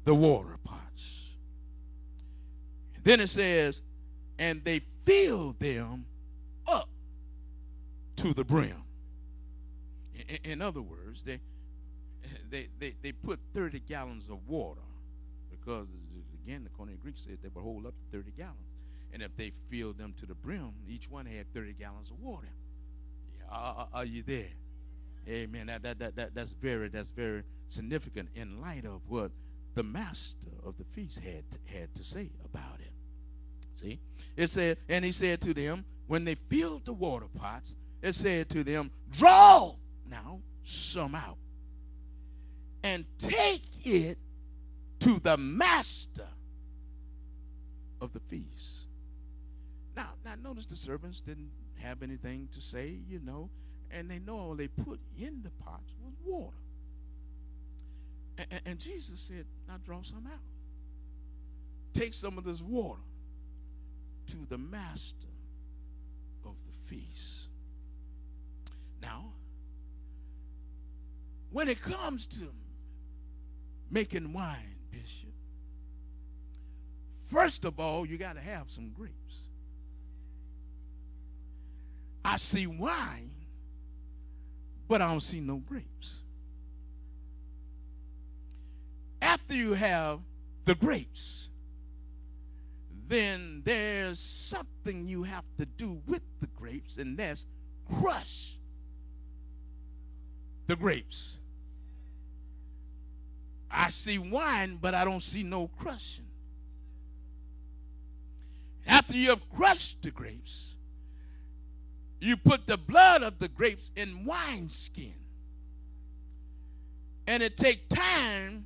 the water pots. Then it says, and they filled them up to the brim. In other words, they put 30 gallons of water, because again the Koine Greek said they would hold up to 30 gallons, and if they filled them to the brim, each one had 30 gallons of water. Yeah, are you there? Amen. That's very significant in light of what the master of the feast had to say about it. See, it said, and he said to them, when they filled the water pots, it said to them, draw now some out and take it to the master of the feast. Now notice the servants didn't have anything to say, and they know all they put in the pots was water. And Jesus said, now draw some out. Take some of this water to the master of the feast. Now, when it comes to making wine, Bishop, first of all, you got to have some grapes. I see wine, but I don't see no grapes. After you have the grapes, then there's something you have to do with the grapes, and that's crush the grapes. I see wine, but I don't see no crushing. After you have crushed the grapes, you put the blood of the grapes in wineskin. And it takes time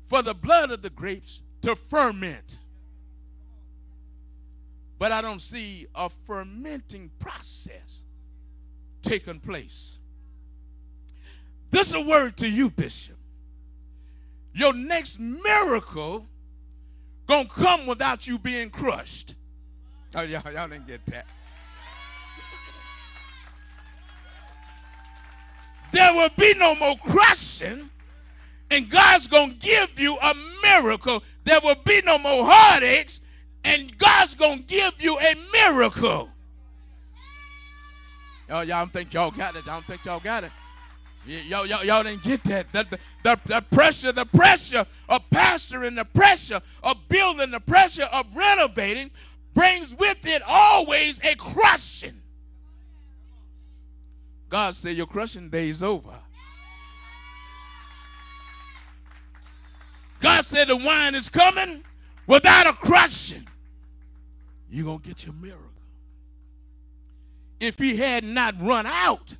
for the blood of the grapes to ferment. But I don't see a fermenting process taking place. This is a word to you, Bishop. Your next miracle gonna come without you being crushed. Oh, y'all didn't get that. There will be no more crushing, and God's gonna give you a miracle. There will be no more heartaches, and God's gonna give you a miracle. Y'all don't think y'all got it. Y'all didn't get that. The pressure of pastoring, the pressure of building, the pressure of renovating brings with it always a crushing. God said your crushing day is over. God said the wine is coming without a crushing. You're going to get your miracle. If he had not run out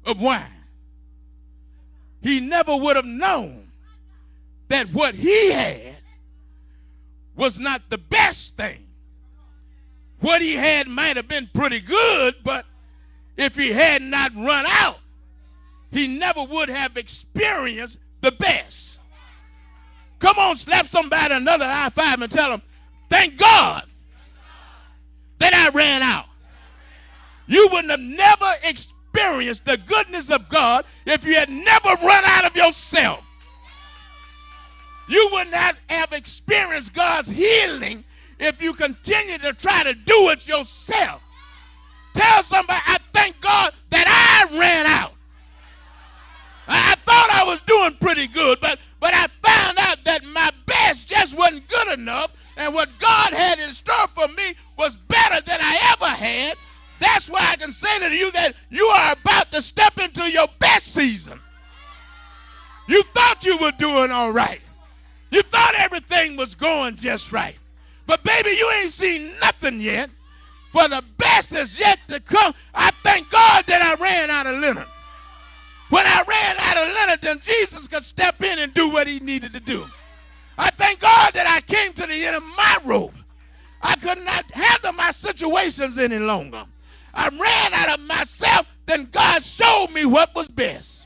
of wine, he never would have known that what he had was not the best thing. What he had might have been pretty good, but if he had not run out, he never would have experienced the best. Come on, slap somebody another high five and tell them, thank God that I ran out. You wouldn't have never experienced the goodness of God if you had never run out of yourself. You would not have experienced God's healing if you continue to try to do it yourself. Tell somebody, I thank God that I ran out. I thought I was doing pretty good, but I found out that my best just wasn't good enough, and what God had in store for me was better than I ever had. That's why I can say to you that you are about to step into your best season. You thought you were doing all right. You thought everything was going just right. But baby, you ain't seen nothing yet. For the best is yet to come. I thank God that I ran out of Leonard. When I ran out of Leonard, then Jesus could step in and do what he needed to do. I thank God that I came to the end of my rope. I could not handle my situations any longer. I ran out of myself, then God showed me what was best.